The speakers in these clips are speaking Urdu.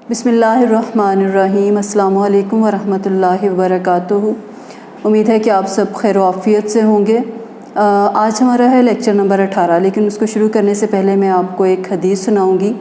بسم اللہ الرحمن الرحیم۔ السلام علیکم ورحمۃ اللہ وبرکاتہ۔ امید ہے کہ آپ سب خیر و عافیت سے ہوں گے۔ آج ہمارا ہے لیکچر نمبر 18، لیکن اس کو شروع کرنے سے پہلے میں آپ کو ایک حدیث سناؤں گی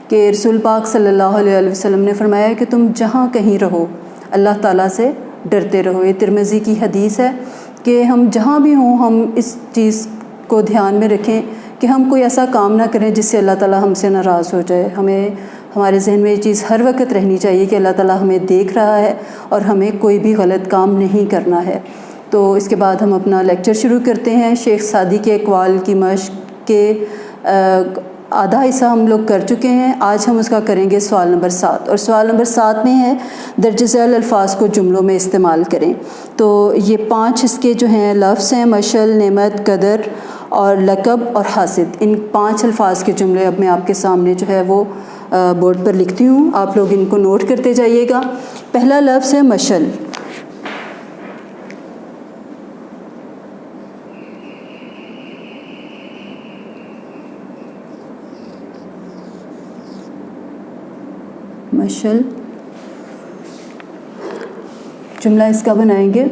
کہ رسول پاک صلی اللہ علیہ وسلم نے فرمایا کہ تم جہاں کہیں رہو اللہ تعالیٰ سے ڈرتے رہو۔ یہ ترمذی کی حدیث ہے کہ ہم جہاں بھی ہوں ہم اس چیز کو دھیان میں رکھیں کہ ہم کوئی ایسا کام نہ کریں جس سے اللہ تعالیٰ ہم سے ناراض ہو جائے۔ ہمارے ذہن میں یہ چیز ہر وقت رہنی چاہیے کہ اللہ تعالیٰ ہمیں دیکھ رہا ہے اور ہمیں کوئی بھی غلط کام نہیں کرنا ہے۔ تو اس کے بعد ہم اپنا لیکچر شروع کرتے ہیں۔ شیخ سعدی کے اقوال کی مشق کے آدھا حصہ ہم لوگ کر چکے ہیں۔ آج ہم اس کا کریں گے سوال نمبر 7، اور سوال نمبر 7 میں ہے درج ذیل الفاظ کو جملوں میں استعمال کریں۔ تو یہ 5 اس کے جو ہیں لفظ ہیں، مشل، نعمت، قدر اور لقب اور حاسد۔ ان 5 الفاظ کے جملے اب میں آپ کے سامنے جو ہے وہ بورڈ پر لکھتی ہوں، آپ لوگ ان کو نوٹ کرتے جائیے گا۔ پہلا لفظ ہے مشل۔ مشل جملہ اس کا بنائیں گے،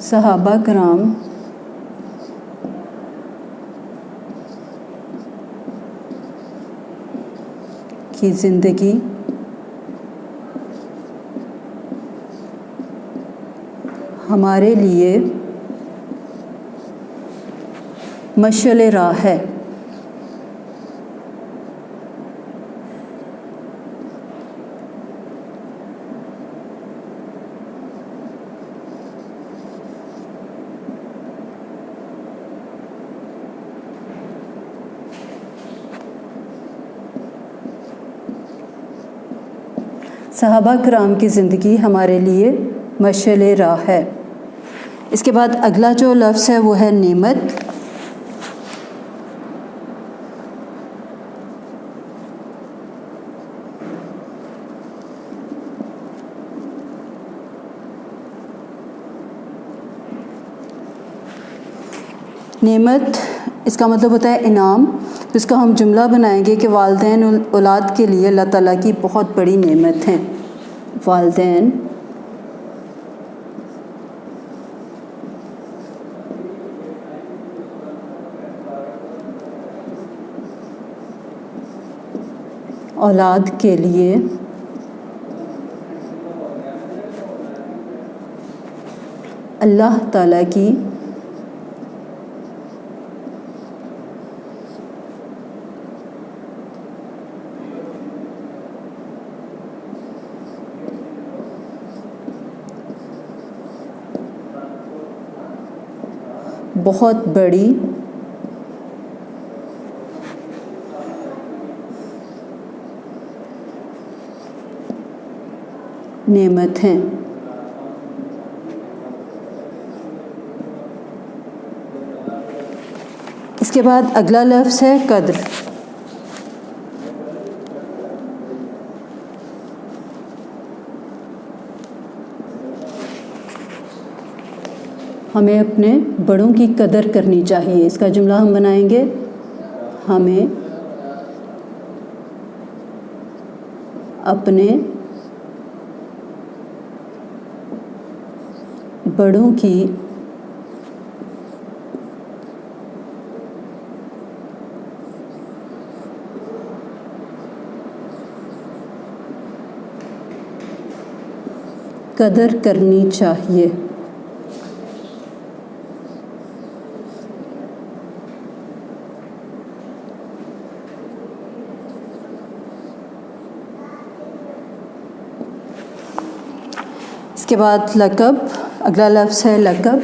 صحابہ کرام کی زندگی ہمارے لیے مشعل راہ ہے۔ صحابہ کرام کی زندگی ہمارے لیے مشعل راہ ہے۔ اس کے بعد اگلا جو لفظ ہے وہ ہے نعمت۔ نعمت اس کا مطلب ہوتا ہے انعام۔ تو اس کا ہم جملہ بنائیں گے کہ والدین اولاد کے لیے اللہ تعالیٰ کی بہت بڑی نعمت ہیں۔ والدین اولاد کے لیے اللہ تعالیٰ کی بہت بڑی نعمت ہیں۔ اس کے بعد اگلا لفظ ہے قدر۔ ہمیں اپنے بڑوں کی قدر کرنی چاہیے۔ اس کا جملہ ہم بنائیں گے، ہمیں اپنے بڑوں کی قدر کرنی چاہیے۔ اس کے بعد لقب، اگلا لفظ ہے لقب۔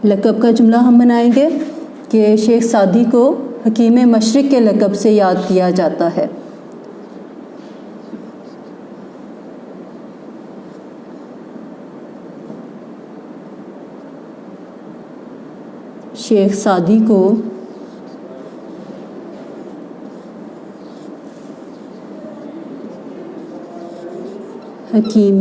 لقب کا جملہ ہم بنائیں گے کہ شیخ سعدی کو حکیم مشرق کے لقب سے یاد کیا جاتا ہے۔ شیخ سعدی کو حکیم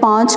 5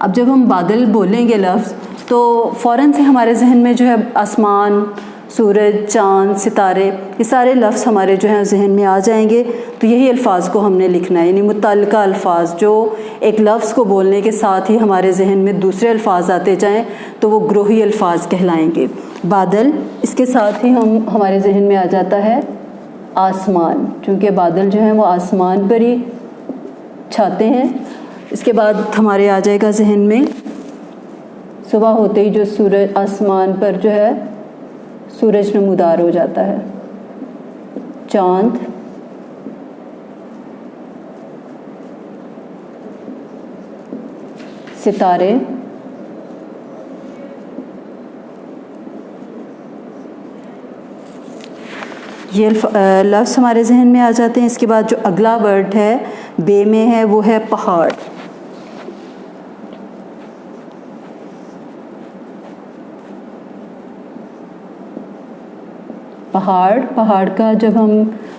اب جب ہم بادل بولیں گے لفظ تو فوراً سے ہمارے ذہن میں جو ہے آسمان، سورج، چاند، ستارے، یہ سارے لفظ ہمارے جو ہیں ذہن میں آ جائیں گے. تو یہی الفاظ کو ہم نے لکھنا ہے، یعنی متعلقہ الفاظ جو ایک لفظ کو بولنے کے ساتھ ہی ہمارے ذہن میں دوسرے الفاظ آتے جائیں تو وہ گروہی الفاظ کہلائیں گے. بادل، اس کے ساتھ ہی ہمارے ذہن میں آ جاتا ہے آسمان، چونکہ بادل جو ہیں وہ آسمان پر ہی چھاتے ہیں. اس کے بعد ہمارے آ جائے گا ذہن میں صبح ہوتے ہی جو سورج آسمان پر جو ہے سورج نمودار ہو جاتا ہے، چاند، ستارے، یہ لفظ ہمارے ذہن میں آ جاتے ہیں. اس کے بعد جو اگلا ورڈ ہے بے میں ہے وہ ہے پہاڑ. پہاڑ کا جب ہم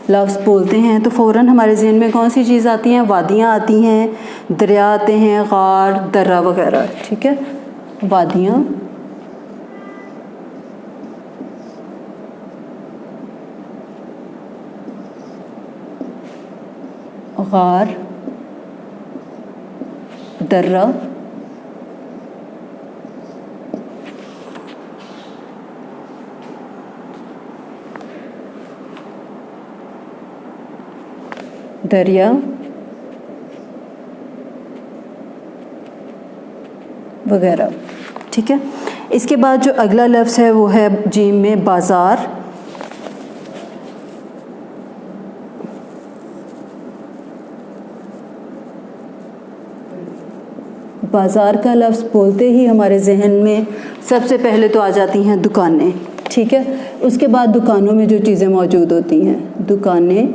لفظ بولتے ہیں تو فوراً ہمارے ذہن میں کون سی چیز آتی ہیں؟ وادیاں آتی ہیں، دریا آتے ہیں، غار، درہ وغیرہ. ٹھیک ہے، وادیاں، غار، درہ، دریا وغیرہ. ٹھیک ہے، اس کے بعد جو اگلا لفظ ہے وہ ہے جیم میں بازار. بازار کا لفظ بولتے ہی ہمارے ذہن میں سب سے پہلے تو آ جاتی ہیں دکانیں. ٹھیک ہے، اس کے بعد دکانوں میں جو چیزیں موجود ہوتی ہیں، دکانیں،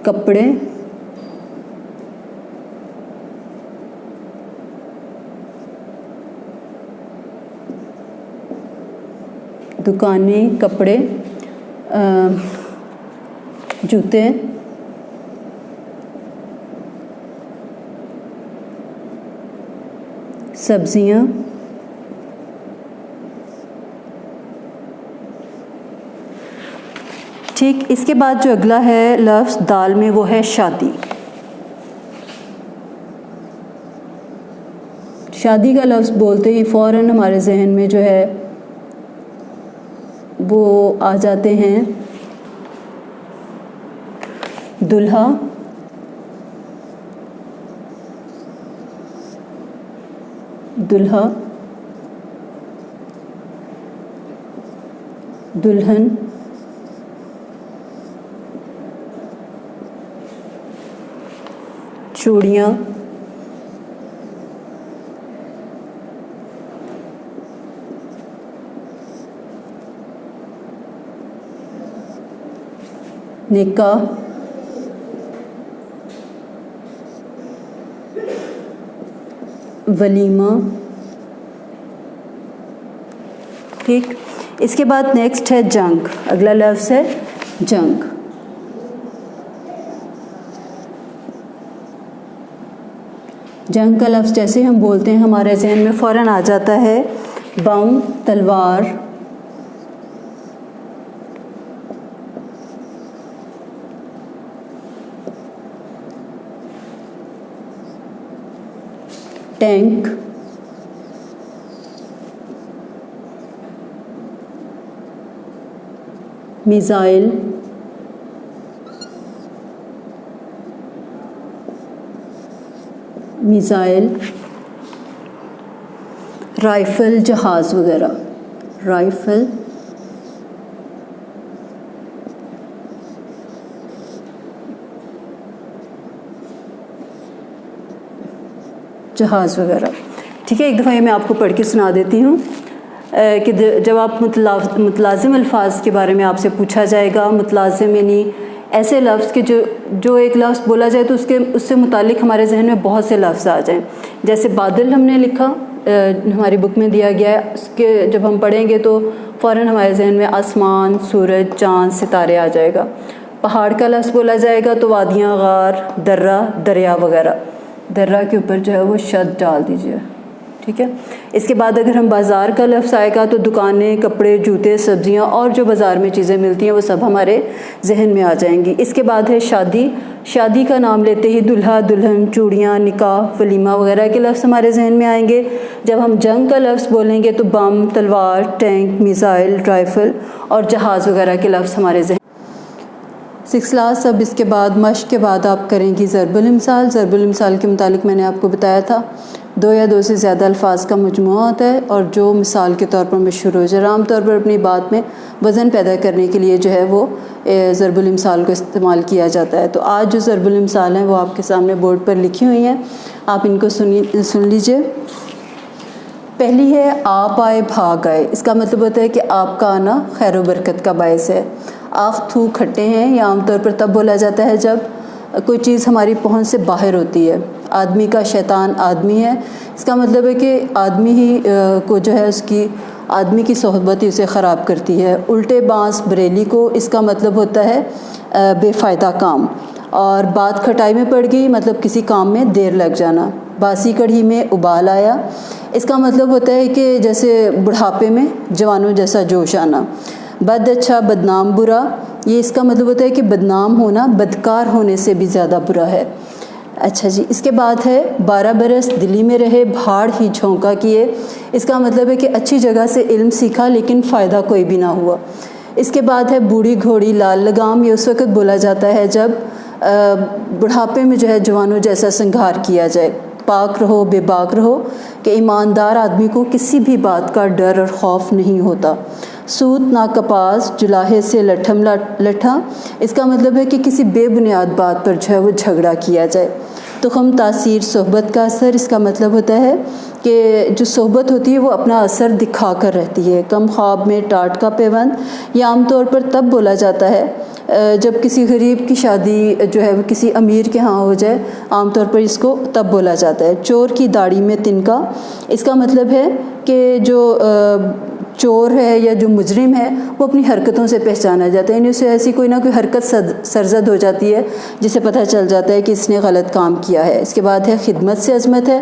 کپڑے، دکانیں، کپڑے، جوتے، سبزیاں، ٹھیک. اس کے بعد جو اگلا ہے لفظ دال میں وہ ہے شادی. شادی کا لفظ بولتے ہی فوراً ہمارے ذہن میں جو ہے وہ آ جاتے ہیں دلہا، دلہن، چوڑیاں، نکاح، ولیمہ. ٹھیک، اس کے بعد نیکسٹ ہے جنگ. اگلا لفظ ہے جنگ. جنگ کا لفظ جیسے ہم بولتے ہیں ہمارے ذہن میں فوراً آ جاتا ہے بم، تلوار، ٹینک، میزائل، رائفل، جہاز وغیرہ. رائفل، جہاز وغیرہ. ٹھیک ہے، ایک دفعہ یہ میں آپ کو پڑھ کے سنا دیتی ہوں کہ جب آپ متلازم الفاظ کے بارے میں آپ سے پوچھا جائے گا، متلازم یعنی ایسے لفظ کہ جو ایک لفظ بولا جائے تو اس سے متعلق ہمارے ذہن میں بہت سے لفظ آ جائیں. جیسے بادل ہم نے لکھا، ہماری بک میں دیا گیا ہے، اس کے جب ہم پڑھیں گے تو فوراً ہمارے ذہن میں آسمان، سورج، چاند، ستارے آ جائے گا. پہاڑ کا لفظ بولا جائے گا تو وادیاں، غار، درہ، دریا وغیرہ. درہ کے اوپر جو ہے وہ شد ڈال دیجیے. ٹھیک ہے. اس کے بعد اگر ہم بازار کا لفظ آئے گا تو دکانیں، کپڑے، جوتے، سبزیاں اور جو بازار میں چیزیں ملتی ہیں وہ سب ہمارے ذہن میں آ جائیں گی. اس کے بعد ہے شادی. شادی کا نام لیتے ہی دلہا، دلہن، چوڑیاں، نکاح، ولیمہ وغیرہ کے لفظ ہمارے ذہن میں آئیں گے. جب ہم جنگ کا لفظ بولیں گے تو بم، تلوار، ٹینک، میزائل، رائفل اور جہاز وغیرہ کے لفظ ہمارے ذہن. 6 کلاس. اب اس کے بعد مشق کے بعد آپ کریں گی ضرب الامثال. ضرب الامثال کے متعلق میں نے آپ کو بتایا تھا 2 یا 2 سے زیادہ الفاظ کا مجموعہ ہوتا ہے اور جو مثال کے طور پر مشہور ہو جائے. عام طور پر اپنی بات میں وزن پیدا کرنے کے لیے جو ہے وہ ضرب الامثال کو استعمال کیا جاتا ہے. تو آج جو ضرب الامثال ہیں وہ آپ کے سامنے بورڈ پر لکھی ہوئی ہیں, آپ ان کو سن لیجئے. پہلی ہے آپ آئے بھاگ آئے. اس کا مطلب ہوتا ہے کہ آپ کا آنا خیر و برکت کا باعث ہے. آخ تھو کھٹے ہیں یہ عام طور پر تب بولا جاتا ہے جب کوئی چیز ہماری پہنچ سے باہر ہوتی ہے. آدمی کا شیطان آدمی ہے. اس کا مطلب ہے کہ آدمی ہی کو جو ہے اس کی آدمی کی صحبت ہی اسے خراب کرتی ہے. الٹے بانس بریلی کو. اس کا مطلب ہوتا ہے بے فائدہ کام. اور بات کھٹائی میں پڑ گئی مطلب کسی کام میں دیر لگ جانا. باسی کڑھی میں ابال آیا. اس کا مطلب ہوتا ہے کہ جیسے بڑھاپے میں جوانوں جیسا جوش آنا. بد اچھا بدنام برا. یہ اس کا مطلب ہوتا ہے کہ بدنام ہونا بدکار ہونے سے بھی زیادہ برا ہے. اچھا جی. اس کے بعد ہے 12 برس دلی میں رہے بھاڑ ہی جھونکا کیے. اس کا مطلب ہے کہ اچھی جگہ سے علم سیکھا لیکن فائدہ کوئی بھی نہ ہوا. اس کے بعد ہے بوڑھی گھوڑی لال لگام. یہ اس وقت بولا جاتا ہے جب بڑھاپے میں جو ہے جوانوں جیسا سنگھار کیا جائے. پاک رہو بے باک رہو کہ ایماندار آدمی کو کسی بھی بات کا ڈر اور خوف نہیں ہوتا. سوت نا کپاس جلاہے سے لٹھم لٹھا. اس کا مطلب ہے کہ کسی بے بنیاد بات پر جو ہے وہ جھگڑا کیا جائے. تخم تاثیر صحبت کا اثر. اس کا مطلب ہوتا ہے کہ جو صحبت ہوتی ہے وہ اپنا اثر دکھا کر رہتی ہے. کم خواب میں ٹاٹ کا پیوند. یہ عام طور پر تب بولا جاتا ہے جب کسی غریب کی شادی جو ہے وہ کسی امیر کے ہاں ہو جائے. عام طور پر اس کو تب بولا جاتا ہے. چور کی داڑھی میں تنکا. اس کا مطلب ہے کہ جو چور ہے یا جو مجرم ہے وہ اپنی حرکتوں سے پہچانا جاتا ہے. یعنی اسے ایسی کوئی نہ کوئی حرکت سرزد ہو جاتی ہے جسے پتہ چل جاتا ہے کہ اس نے غلط کام کیا ہے. اس کے بعد ہے خدمت سے عظمت ہے.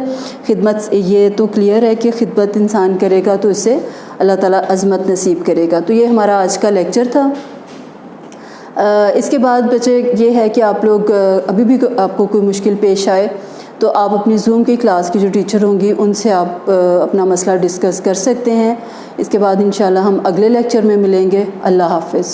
خدمت یہ تو کلیئر ہے کہ خدمت انسان کرے گا تو اسے اللہ تعالیٰ عظمت نصیب کرے گا. تو یہ ہمارا آج کا لیکچر تھا. اس کے بعد بچے یہ ہے کہ آپ لوگ ابھی بھی آپ کو کوئی مشکل پیش آئے تو آپ اپنی زوم کی کلاس کی جو ٹیچر ہوں گی ان سے آپ اپنا مسئلہ ڈسکس کر سکتے ہیں. اس کے بعد انشاءاللہ ہم اگلے لیکچر میں ملیں گے. اللہ حافظ.